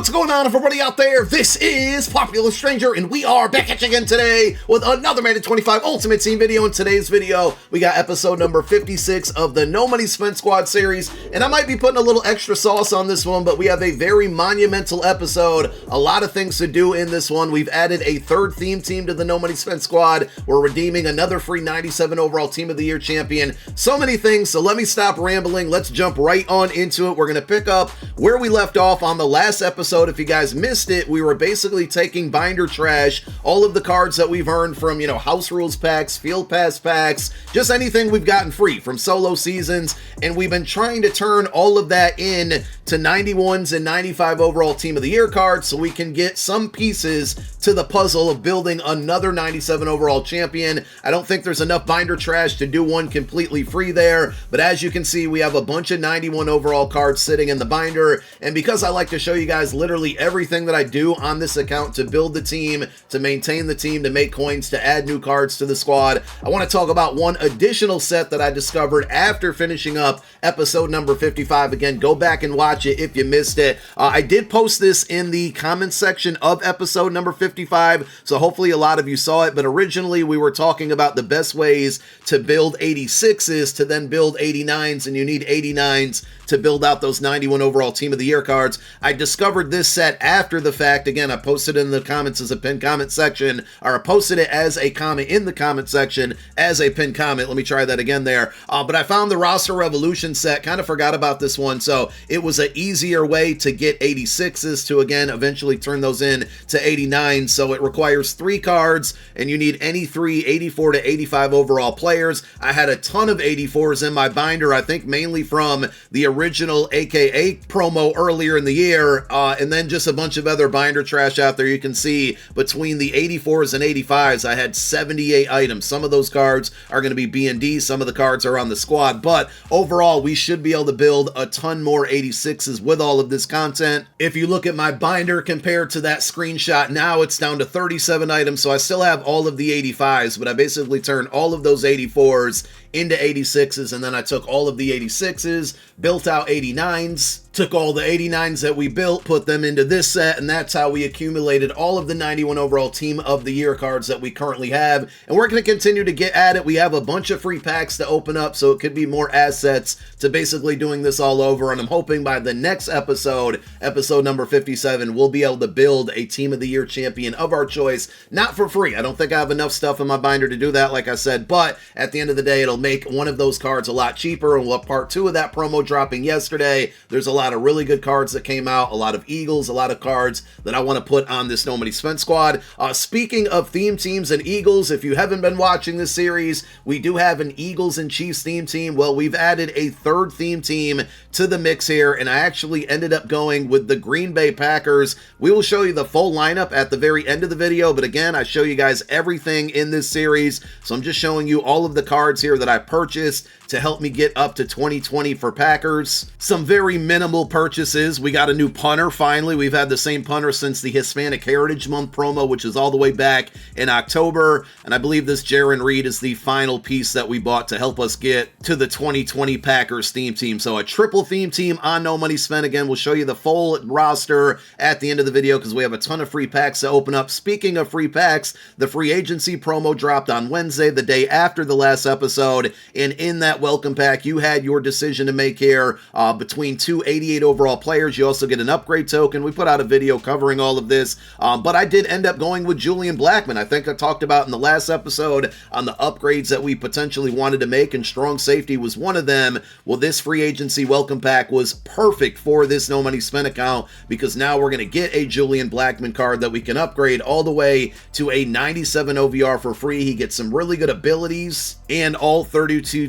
What's going on, everybody out there? This is Popular Stranger, and we are back at you again today with another Madden 25 Ultimate Team video. In today's video, we got episode number 56 of the No Money Spent Squad series, and I might be putting a little extra sauce on this one, but we have a very monumental episode. A lot of things to do in this one. We've added a third theme team to the No Money Spent Squad. We're redeeming another free 97 overall Team of the Year champion. So many things, so let me stop rambling. Let's jump right on into it. We're going to pick up where we left off on the last episode. If you guys missed it, we were basically taking binder trash, all of the cards that we've earned from, house rules packs, field pass packs, just anything we've gotten free from solo seasons, and we've been trying to turn all of that in to 91s and 95 overall Team of the Year cards so we can get some pieces to the puzzle of building another 97 overall champion. I don't think there's enough binder trash to do one completely free there, but as you can see, we have a bunch of 91 overall cards sitting in the binder, and because I like to show you guys literally everything that I do on this account to build the team, to maintain the team, to make coins, to add new cards to the squad, I want to talk about one additional set that I discovered after finishing up episode number 55. Again, go back and watch it if you missed it. I did post this in the comments section of episode number 55, so hopefully a lot of you saw it, but originally we were talking about the best ways to build 86s to then build 89s, and you need 89s to build out those 91 overall Team of the Year cards. I discovered this set after the fact. Again, I posted it in the comments as a pinned comment section, or I posted it as a comment in the comment section as a pinned comment. Let me try that again there. But I found the Roster Revolution set, kind of forgot about this one, so it was an easier way to get 86s to, again, eventually turn those in to 89s. So it requires 3 cards, and you need any 3 84 to 85 overall players. I had a ton of 84s in my binder, I think mainly from the original AKA promo earlier in the year, and then just a bunch of other binder trash out there. You can see between the 84s and 85s, I had 78 items. Some of those cards are going to be B&D, some of the cards are on the squad, but overall, we should be able to build a ton more 86s with all of this content. If you look at my binder compared to that screenshot now, it's down to 37 items, so I still have all of the 85s, but I basically turned all of those 84s into 86s, and then I took all of the 86s, built out 89s, took all the 89s that we built, put them into this set, and that's how we accumulated all of the 91 overall Team of the Year cards that we currently have, and we're going to continue to get at it. We have a bunch of free packs to open up, so it could be more assets to basically doing this all over, and I'm hoping by the next episode, episode number 57, we'll be able to build a Team of the Year champion of our choice, not for free. I don't think I have enough stuff in my binder to do that, like I said, but at the end of the day, it'll make one of those cards a lot cheaper, and we'll have part 2 of that promo dropping yesterday. There's a lot of really good cards that came out, a lot of Eagles, a lot of cards that I want to put on this No Money Spent squad. Speaking of theme teams and Eagles, if you haven't been watching this series, we do have an Eagles and Chiefs theme team. Well, we've added a third theme team to the mix here, and I actually ended up going with the Green Bay Packers. We will show you the full lineup at the very end of the video, but again, I show you guys everything in this series, so I'm just showing you all of the cards here that I purchased to help me get up to 2020 for Packers. Some very minimal purchases. We got a new punter, finally. We've had the same punter since the Hispanic Heritage Month promo, which is all the way back in October, and I believe this Jaron Reed is the final piece that we bought to help us get to the 2020 Packers theme team. So a triple theme team on No Money Spent. Again, we'll show you the full roster at the end of the video because we have a ton of free packs to open up. Speaking of free packs, the free agency promo dropped on Wednesday, the day after the last episode, and in that welcome pack, you had your decision to make here between 2 88 overall players. You also get an upgrade token. We put out a video covering all of this, but I did end up going with Julian Blackmon. I think I talked about in the last episode on the upgrades that we potentially wanted to make, and strong safety was one of them. Well, this free agency welcome pack was perfect for this No Money Spent account because now we're going to get a Julian Blackmon card that we can upgrade all the way to a 97 OVR for free. He gets some really good abilities and all 32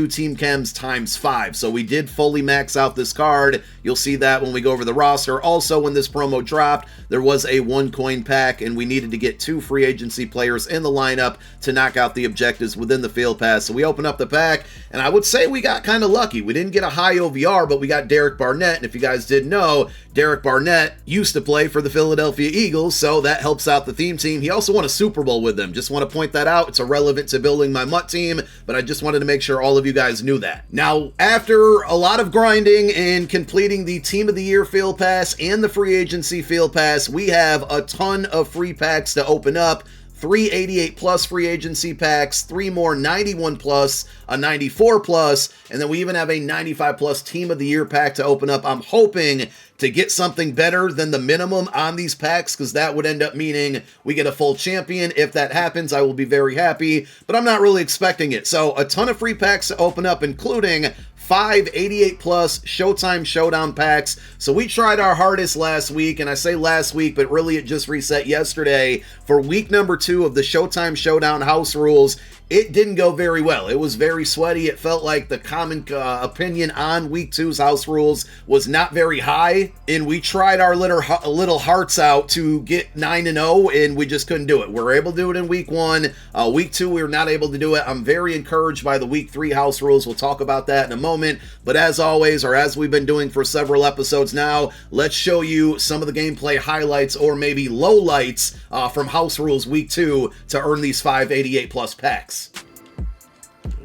team chems times 5. So we did fully max out this card. You'll see that when we go over the roster. Also, when this promo dropped, there was a 1 coin pack, and we needed to get 2 free agency players in the lineup to knock out the objectives within the field pass. So we opened up the pack, and I would say we got kind of lucky. We didn't get a high OVR, but we got Derek Barnett, and if you guys didn't know, Derek Barnett used to play for the Philadelphia Eagles, so that helps out the theme team. He also won a Super Bowl with them. Just want to point that out. It's irrelevant to building my MUT team, but I just wanted to make sure all of you guys knew that. Now, after a lot of grinding and in completing the Team of the Year Field Pass and the Free Agency Field Pass, we have a ton of free packs to open up. 3 88 plus free agency packs, 3 more 91 plus, a 94 plus, and then we even have a 95 plus Team of the Year pack to open up. I'm hoping to get something better than the minimum on these packs, because that would end up meaning we get a full champion. If that happens, I will be very happy, but I'm not really expecting it. So a ton of free packs to open up, including 5 88 plus Showtime Showdown packs. So we tried our hardest last week, and I say last week, but really it just reset yesterday for week number 2 of the Showtime Showdown house rules. It didn't go very well. It was very sweaty. It felt like the common opinion on week 2's house rules was not very high, and we tried our little hearts out to get 9-0, and we just couldn't do it. We were able to do it in week 1. Week 2, we were not able to do it. I'm very encouraged by the week 3 house rules. We'll talk about that in a moment, but as always, or as we've been doing for several episodes now, let's show you some of the gameplay highlights or maybe lowlights from house rules week 2 to earn these 5 88 plus packs.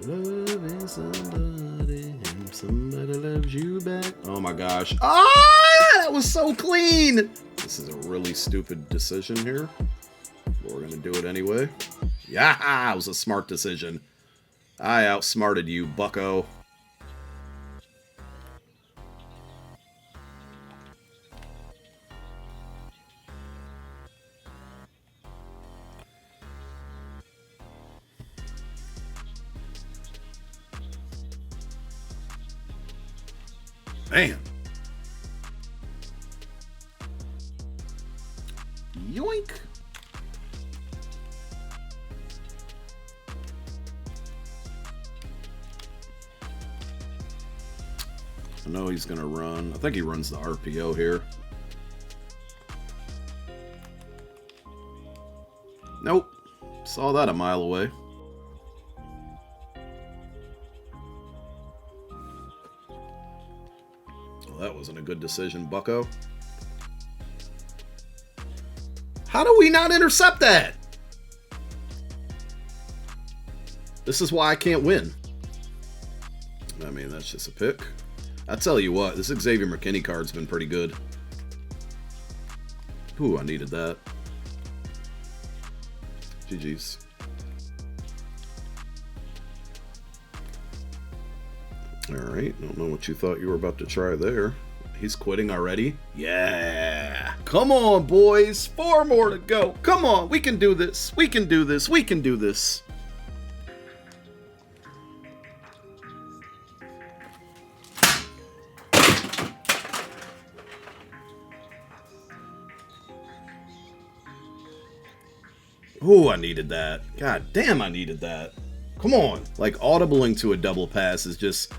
Loving somebody and somebody loves you back. Oh my gosh. That was so clean. This is a really stupid decision here, but we're gonna do it anyway. Yeah, it was a smart decision. I outsmarted you, bucko. Man. Yoink. I know he's going to run. I think he runs the RPO here. Nope. Saw that a mile away. That wasn't a good decision, bucko. How do we not intercept that? This is why I can't win. I mean, that's just a pick. I tell you what, this Xavier McKinney card's been pretty good. Ooh, I needed that. GG's. Alright, don't know what you thought you were about to try there. He's quitting already? Yeah! Come on, boys! 4 more to go! Come on, we can do this! We can do this! We can do this! Ooh, I needed that. God damn, I needed that. Come on! Like, audibling to a double pass is just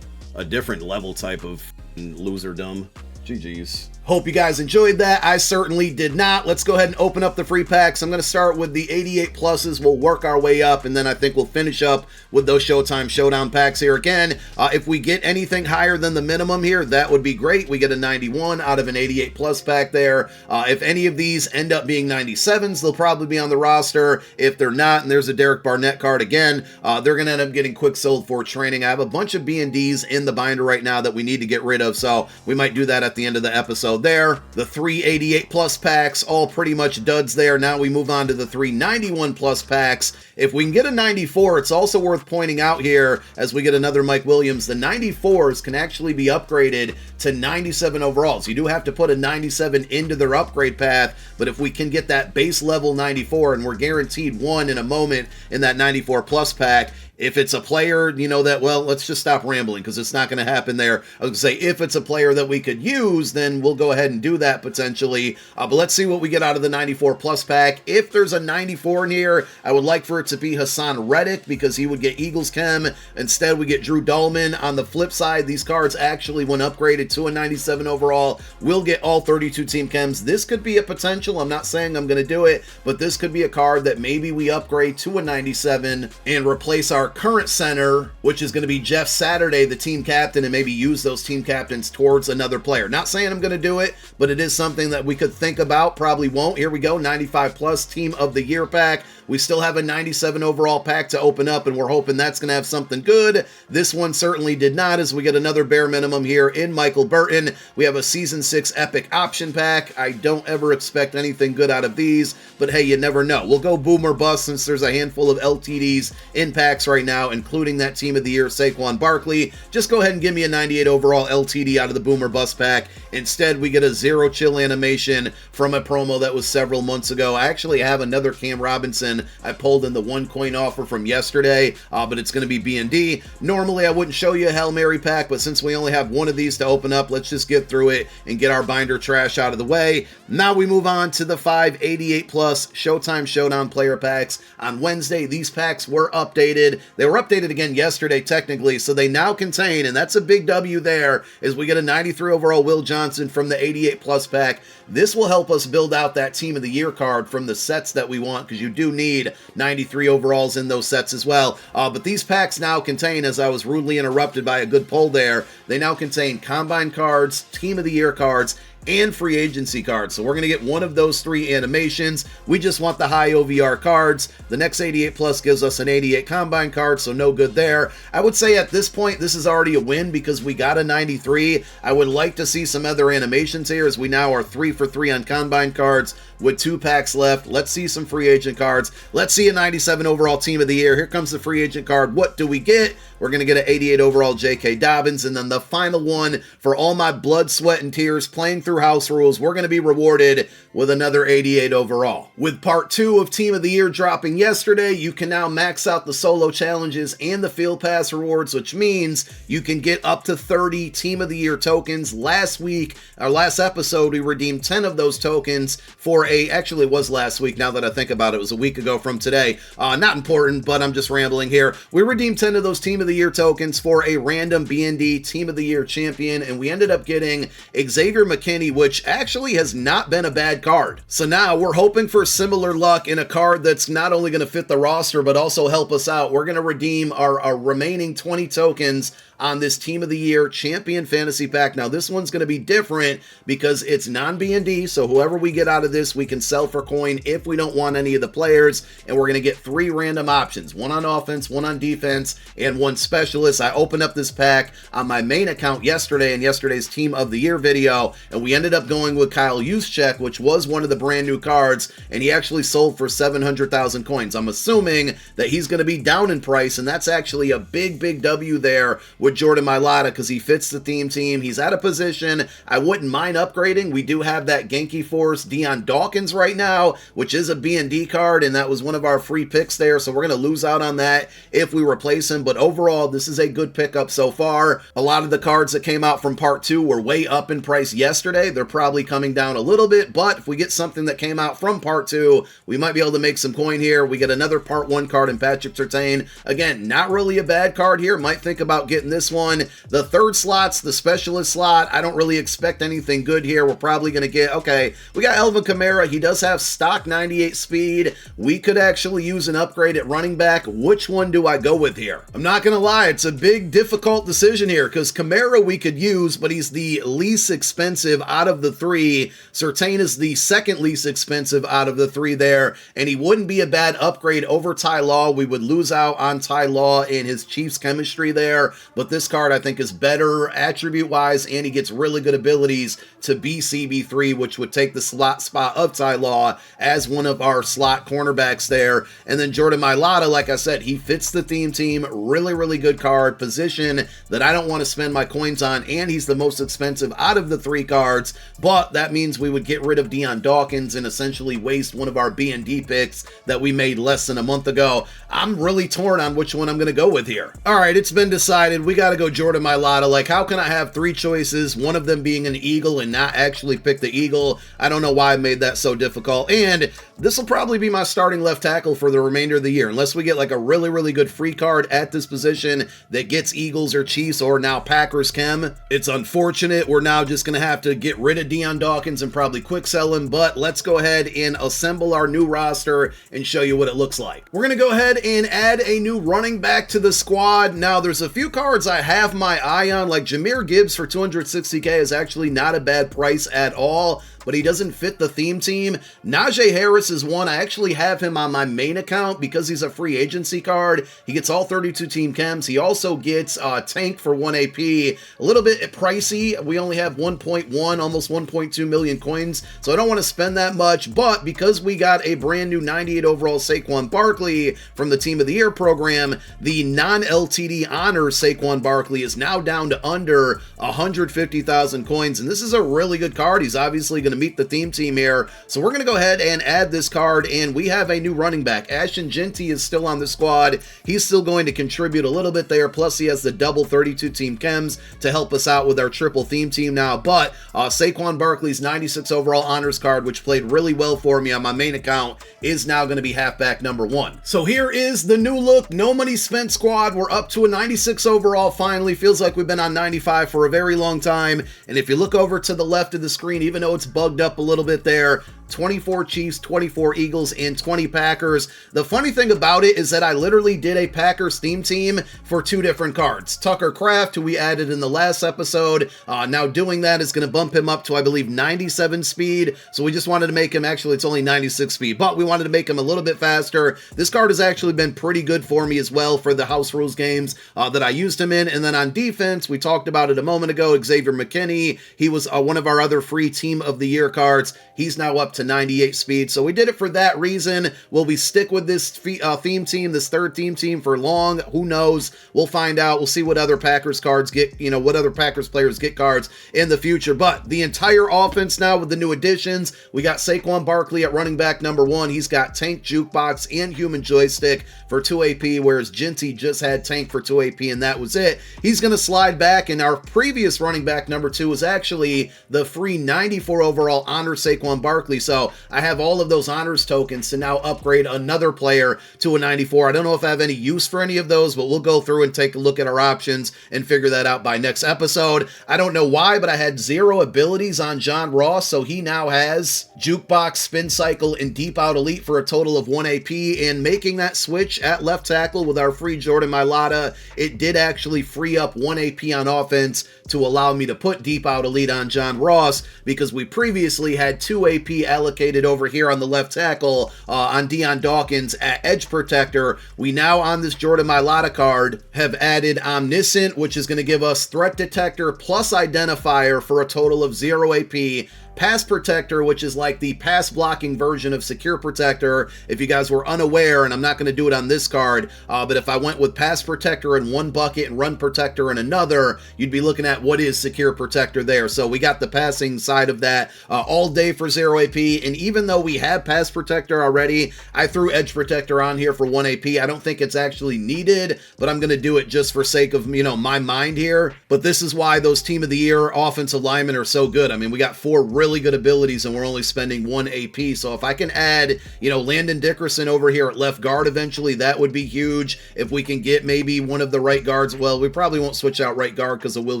a different level type of loserdom. GG's. Hope you guys enjoyed that. I certainly did not. Let's go ahead and open up the free packs. I'm going to start with the 88 pluses. We'll work our way up, and then I think we'll finish up with those Showtime Showdown packs here. Again, if we get anything higher than the minimum here, that would be great. We get a 91 out of an 88 plus pack there. If any of these end up being 97s, they'll probably be on the roster. If they're not, and there's a Derek Barnett card again, they're going to end up getting quick sold for training. I have a bunch of B&Ds in the binder right now that we need to get rid of, so we might do that at the end of the episode there. The 388 plus packs, all pretty much duds there. Now we move on to the 391 plus packs. If we can get a 94, it's also worth pointing out here, as we get another Mike Williams, the 94s can actually be upgraded to 97 overalls. You do have to put a 97 into their upgrade path, but if we can get that base level 94, and we're guaranteed one in a moment in that 94 plus pack, if it's a player, you know that, well, let's just stop rambling because it's not going to happen there. I was going to say, if it's a player that we could use, then we'll go ahead and do that potentially. But let's see what we get out of the 94 plus pack. If there's a 94 in here, I would like for it to be Hassan Reddick because he would get Eagles Chem. Instead, we get Drew Dahlman. On the flip side, these cards actually, when upgraded to a 97 overall, will get all 32 team chems. This could be a potential. I'm not saying I'm going to do it, but this could be a card that maybe we upgrade to a 97 and replace our our current center, which is going to be Jeff Saturday, the team captain, and maybe use those team captains towards another player. Not saying I'm going to do it, but it is something that we could think about. Probably won't. Here we go, 95 plus team of the year pack. We still have a 97 overall pack to open up, and we're hoping that's going to have something good. This one certainly did not, as we get another bare minimum here in Michael Burton. We have a Season 6 Epic Option Pack. I don't ever expect anything good out of these, but hey, you never know. We'll go boom or bust since there's a handful of LTDs in packs right now, including that Team of the Year, Saquon Barkley. Just go ahead and give me a 98 overall LTD out of the boom or bust pack. Instead, we get a zero chill animation from a promo that was several months ago. I actually have another Cam Robinson I pulled in the one coin offer from yesterday, but it's going to be B&D. Normally, I wouldn't show you a Hail Mary pack, but since we only have one of these to open up, let's just get through it and get our binder trash out of the way. Now we move on to the 588 plus Showtime Showdown player packs. On Wednesday, these packs were updated. They were updated again yesterday, technically, so they now contain, and that's a big W there, is we get a 93 overall Will Johnson from the 88 plus pack. This will help us build out that Team of the Year card from the sets that we want, because you do need 93 overalls in those sets as well. But these packs now contain, as I was rudely interrupted by a good pull there, they now contain Combine cards, Team of the Year cards, and free agency cards. So we're going to get one of those three animations. We just want the high OVR cards. The next 88 plus gives us an 88 combine card, so no good there. I would say at this point, this is already a win because we got a 93. I would like to see some other animations here, as we now are 3 for 3 on combine cards with 2 packs left. Let's see some free agent cards. Let's see a 97 overall Team of the Year. Here comes the free agent card. What do we get? We're going to get an 88 overall J.K. Dobbins. And then the final one, for all my blood, sweat, and tears playing through house rules, we're going to be rewarded with another 88 overall. With part 2 of Team of the Year dropping yesterday, you can now max out the solo challenges and the field pass rewards, which means you can get up to 30 Team of the Year tokens. Last week, our last episode, we redeemed 10 of those tokens for actually it was last week, now that I think about it, it was a week ago from today. Not important, but I'm just rambling here. We redeemed 10 of those Team of the Year tokens for a random B&D Team of the Year champion, and we ended up getting Xavier McKinney, which actually has not been a bad card. So now we're hoping for similar luck in a card that's not only going to fit the roster, but also help us out. We're going to redeem our remaining 20 tokens on this Team of the Year Champion Fantasy Pack. Now, this one's going to be different because it's non-B&D, so whoever we get out of this, we can sell for coin if we don't want any of the players, and we're going to get 3 random options, 1 on offense, 1 on defense, and 1 specialist. I opened up this pack on my main account yesterday in yesterday's Team of the Year video, and we ended up going with Kyle Juszczyk, which was one of the brand new cards, and he actually sold for 700,000 coins. I'm assuming that he's going to be down in price, and that's actually a big, big W there with Jordan Mailata, because he fits the theme team. He's at a position I wouldn't mind upgrading. We do have that Genki Force Dion Dawkins right now, which is a B&D card, and that was one of our free picks there, so we're going to lose out on that if we replace him. But overall, this is a good pickup so far. A lot of the cards that came out from part 2 were way up in price yesterday. They're probably coming down a little bit, but if we get something that came out from part 2, we might be able to make some coin here. We get another part 1 card in Patrick Surtain. Again, not really a bad card here. Might think about getting this one. The third slot's the specialist slot. I don't really expect anything good here. We're probably going to get, okay, we got Elvin Kamara. He does have stock 98 speed. We could actually use an upgrade at running back. Which one do I go with here? I'm not going to lie. It's a big, difficult decision here, because Kamara we could use, but he's the least expensive out of the 3. Surtain is the second least expensive out of the 3 there, and he wouldn't be a bad upgrade over Ty Law. We would lose out on Ty Law and his Chiefs chemistry there, but this card I think is better attribute-wise, and he gets really good abilities to be CB3, which would take the slot spot of Ty Law as one of our slot cornerbacks there. And then Jordan Mailata, like I said, he fits the theme team. Really, really good card. Position that I don't want to spend my coins on, and he's the most expensive out of the 3 cards, but that means we would get rid of Dion Dawkins and essentially waste one of our B&D picks that we made less than a month ago. I'm really torn on which one I'm going to go with here. All right, it's been decided. We got to go Jordan Mailata. Like, how can I have 3 choices, one of them being an Eagle, and not actually pick the Eagle? I don't know why I made that that so difficult. And this will probably be my starting left tackle for the remainder of the year, unless we get like a really, really good free card at this position that gets Eagles or Chiefs or now Packers chem. It's unfortunate. We're now just going to have to get rid of Deion Dawkins and probably quick sell him, but let's go ahead and assemble our new roster and show you what it looks like. We're going to go ahead and add a new running back to the squad. Now, there's a few cards I have my eye on, like Jahmyr Gibbs for 260K is actually not a bad price at all, but he doesn't fit the theme team. Najee Harris is one. I actually have him on my main account because he's a free agency card. He gets all 32 team chems. He also gets Tank for 1 AP. A little bit pricey. We only have 1.1, almost 1.2 million coins, so I don't want to spend that much, but because we got a brand new 98 overall Saquon Barkley from the Team of the Year program, the non-LTD honors Saquon Barkley is now down to under 150,000 coins, and this is a really good card. He's obviously going to meet the theme team here, so we're going to go ahead and add this card, and we have a new running back. Ashton Jeanty is still on the squad. He's still going to contribute a little bit there, plus he has the double 32 team chems to help us out with our triple theme team now, but Saquon Barkley's 96 overall honors card, which played really well for me on my main account, is now going to be halfback number 1. So here is the new look, no money spent squad. We're up to a 96 overall finally. Feels like we've been on 95 for a very long time, and if you look over to the left of the screen, even though it's bugged up a little bit there, 24 Chiefs, 24 Eagles, and 20 Packers. The funny thing about it is that I literally did a Packers theme team for 2 different cards. Tucker Kraft, who we added in the last episode, now doing that is going to bump him up to, I believe, 97 speed. So we just wanted to make him, actually it's only 96 speed, but we wanted to make him a little bit faster. This card has actually been pretty good for me as well for the House Rules games that I used him in. And then on defense, we talked about it a moment ago, Xavier McKinney. He was one of our other free Team of the Year cards. He's now up to 98 speed. So we did it for that reason. Will we stick with this theme team, this third theme team for long? Who knows? We'll find out. We'll see what other Packers cards get, what other Packers players get cards in the future. But the entire offense now with the new additions, we got Saquon Barkley at running back number 1. He's got Tank, Jukebox, and Human Joystick for 2 AP, whereas Jeanty just had Tank for 2 AP, and that was it. He's going to slide back, and our previous running back number 2 was actually the free 94 overall honor Saquon Barkley. So I have all of those honors tokens to now upgrade another player to a 94. I don't know if I have any use for any of those, but we'll go through and take a look at our options and figure that out by next episode. I don't know why, but I had 0 abilities on John Ross, so he now has Jukebox, Spin Cycle, and Deep Out Elite for a total of 1 AP, and making that switch at left tackle with our free Jordan Mailata, it did actually free up 1 AP on offense to allow me to put Deep Out Elite on John Ross, because we previously had 2 AP allocated over here on the left tackle on Deion Dawkins at edge protector. We now on this Jordan Mailata card have added Omniscient, which is going to give us threat detector plus identifier for a total of 0 AP. Pass Protector, which is like the pass blocking version of Secure Protector, if you guys were unaware, and I'm not going to do it on this card, but if I went with Pass Protector in one bucket and Run Protector in another, you'd be looking at what is Secure Protector there. So we got the passing side of that all day for 0 AP, and even though we have Pass Protector already, I threw Edge Protector on here for 1 AP. I don't think it's actually needed, but I'm going to do it just for sake of, my mind here. But this is why those Team of the Year offensive linemen are so good. I mean, we got 4 really good abilities and we're only spending 1 AP. So if I can add, Landon Dickerson over here at left guard eventually, that would be huge. If we can get maybe one of the right guards, well, we probably won't switch out right guard because of Will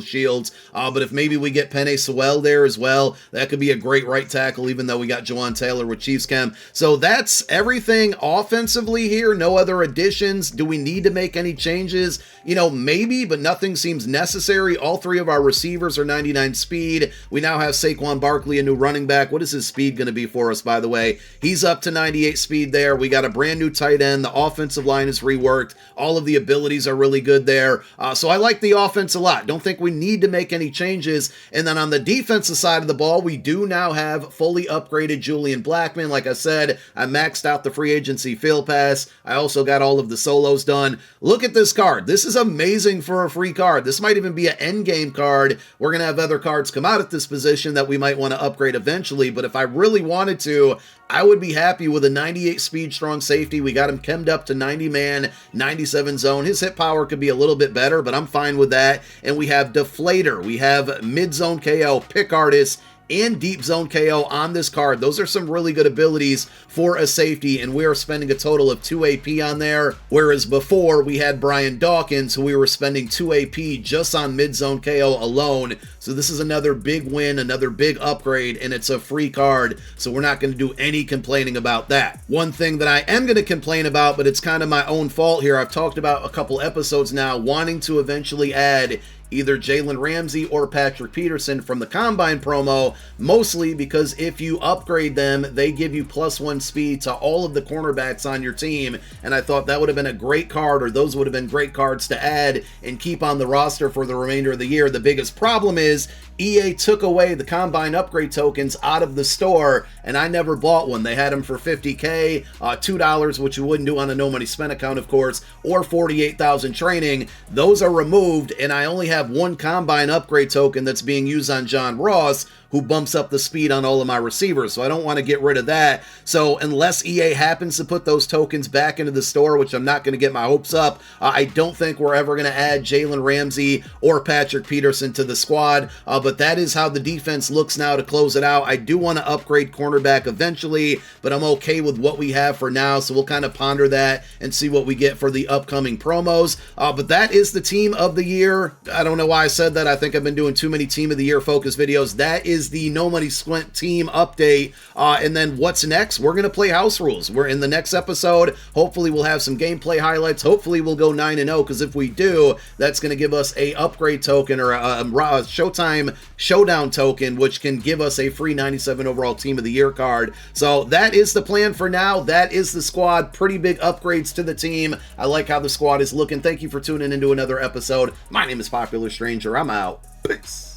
Shields, but if maybe we get Penei Sewell there as well, that could be a great right tackle, even though we got Jawan Taylor with Chiefs Chem. So that's everything offensively here. No other additions. Do we need to make any changes? Maybe, but nothing seems necessary. All 3 of our receivers are 99 speed. We now have Saquon Barkley, a new running back. What is his speed going to be for us, by the way? He's up to 98 speed there. We got a brand new tight end. The offensive line is reworked. All of the abilities are really good there. So I like the offense a lot. Don't think we need to make any changes. And then on the defensive side of the ball, we do now have fully upgraded Julian Blackmon. Like I said, I maxed out the free agency field pass. I also got all of the solos done. Look at this card. This is amazing for a free card. This might even be an end game card. We're going to have other cards come out at this position that we might want to upgrade eventually, but if I really wanted to, I would be happy with a 98 speed strong safety. We got him chemmed up to 90 man, 97 zone. His hit power could be a little bit better, but I'm fine with that. And we have Deflator. We have mid zone KO, pick artist, and deep zone KO on this card. Those are some really good abilities for a safety, and we are spending a total of 2 AP on there, whereas before we had Brian Dawkins, who we were spending 2 AP just on mid-zone KO alone. So this is another big win, another big upgrade, and it's a free card, so we're not going to do any complaining about that. One thing that I am going to complain about, but it's kind of my own fault here, I've talked about a couple episodes now, wanting to eventually add either Jalen Ramsey or Patrick Peterson from the Combine promo, mostly because if you upgrade them, they give you +1 speed to all of the cornerbacks on your team, and I thought that would have been a great card, or those would have been great cards to add and keep on the roster for the remainder of the year. The biggest problem is EA took away the Combine upgrade tokens out of the store, and I never bought one. They had them for $50K, $2, which you wouldn't do on a no money spent account, of course, or 48,000 training. Those are removed, and I only have one Combine upgrade token that's being used on John Ross, who bumps up the speed on all of my receivers, so I don't want to get rid of that. So unless EA happens to put those tokens back into the store, which I'm not going to get my hopes up, I don't think we're ever going to add Jalen Ramsey or Patrick Peterson to the squad, but that is how the defense looks now to close it out. I do want to upgrade cornerback eventually, but I'm okay with what we have for now, so we'll kind of ponder that and see what we get for the upcoming promos. But that is the team of the year. I don't know why I said that. I think I've been doing too many team of the year focus videos. That is the No Money Spent team update. And then what's next? We're going to play house rules. We're in the next episode. Hopefully we'll have some gameplay highlights. Hopefully we'll go 9-0, because if we do, that's going to give us a upgrade token, or a Showtime Showdown token, which can give us a free 97 overall team of the year card. So that is the plan for now. That is the squad. Pretty big upgrades to the team. I like how the squad is looking. Thank you for tuning into another episode. My name is Popular Stranger. I'm out. Peace.